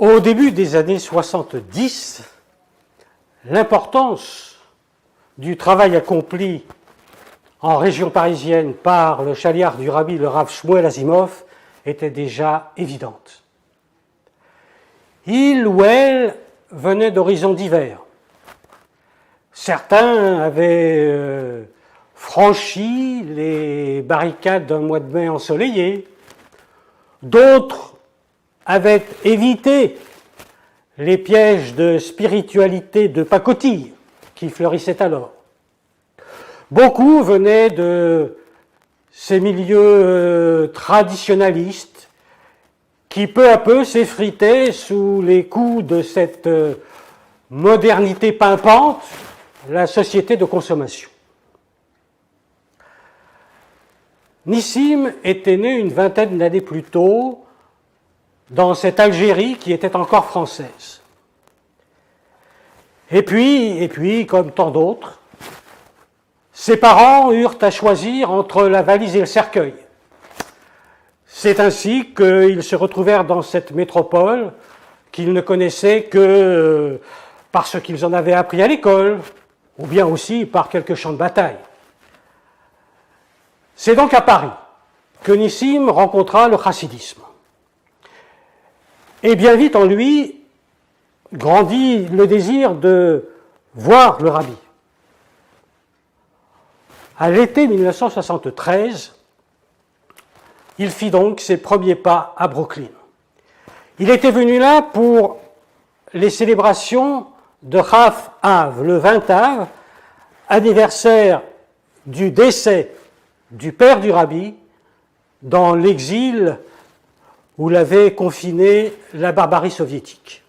Au début des années 70, l'importance du travail accompli en région parisienne par le chaliard du Rabbi, le Rav Shmuel Asimov, était déjà évidente. Il ou elle venait d'horizons divers. Certains avaient franchi les barricades d'un mois de mai ensoleillé, d'autres avaient évité les pièges de spiritualité de pacotille qui fleurissaient alors. Beaucoup venaient de ces milieux traditionnalistes qui peu à peu s'effritaient sous les coups de cette modernité pimpante, la société de consommation. Nissim était né une vingtaine d'années plus tôt dans cette Algérie qui était encore française. Et puis, comme tant d'autres, ses parents eurent à choisir entre la valise et le cercueil. C'est ainsi qu'ils se retrouvèrent dans cette métropole qu'ils ne connaissaient que parce qu'ils en avaient appris à l'école, ou bien aussi par quelques champs de bataille. C'est donc à Paris que Nissim rencontra le chassidisme. Et bien vite en lui grandit le désir de voir le Rabbi. À l'été 1973, il fit donc ses premiers pas à Brooklyn. Il était venu là pour les célébrations de Chaf Av, le 20 Av, anniversaire du décès du père du Rabbi dans l'exil où l'avait confiné la barbarie soviétique.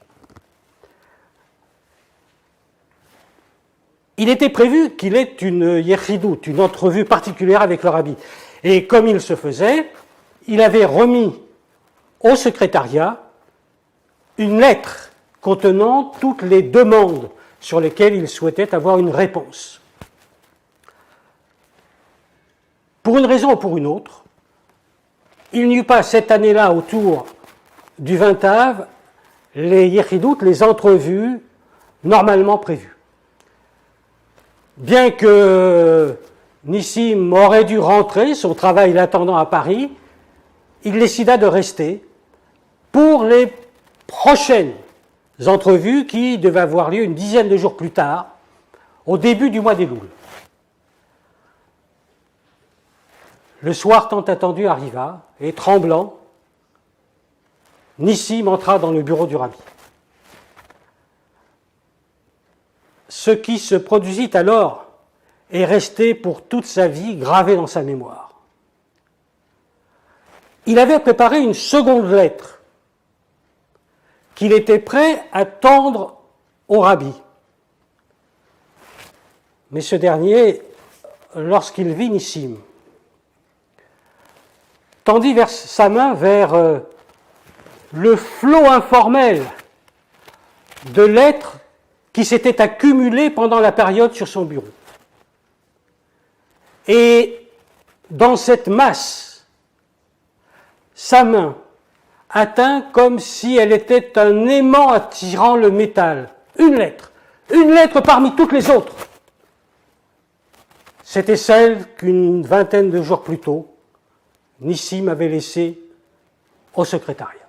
Il était prévu qu'il ait une yechidut, une entrevue particulière avec le Rabbi. Et comme il se faisait, il avait remis au secrétariat une lettre contenant toutes les demandes sur lesquelles il souhaitait avoir une réponse. Pour une raison ou pour une autre, il n'y eut pas cette année-là, autour du 20 Av, les yechidut, les entrevues normalement prévues. Bien que Nissim aurait dû rentrer, son travail l'attendant à Paris, il décida de rester pour les prochaines entrevues qui devaient avoir lieu une dizaine de jours plus tard, au début du mois d'Elul. Le soir tant attendu arriva, et tremblant, Nissim entra dans le bureau du Rabbi. Ce qui se produisit alors est resté pour toute sa vie gravé dans sa mémoire. Il avait préparé une seconde lettre qu'il était prêt à tendre au Rabbi. Mais ce dernier, lorsqu'il vit Nissim, tendit sa main vers le flot informel de lettres qui s'étaient accumulées pendant la période sur son bureau. Et dans cette masse, sa main atteint comme si elle était un aimant attirant le métal. Une lettre parmi toutes les autres. C'était celle qu'une vingtaine de jours plus tôt, Nissim avait laissée au secrétariat.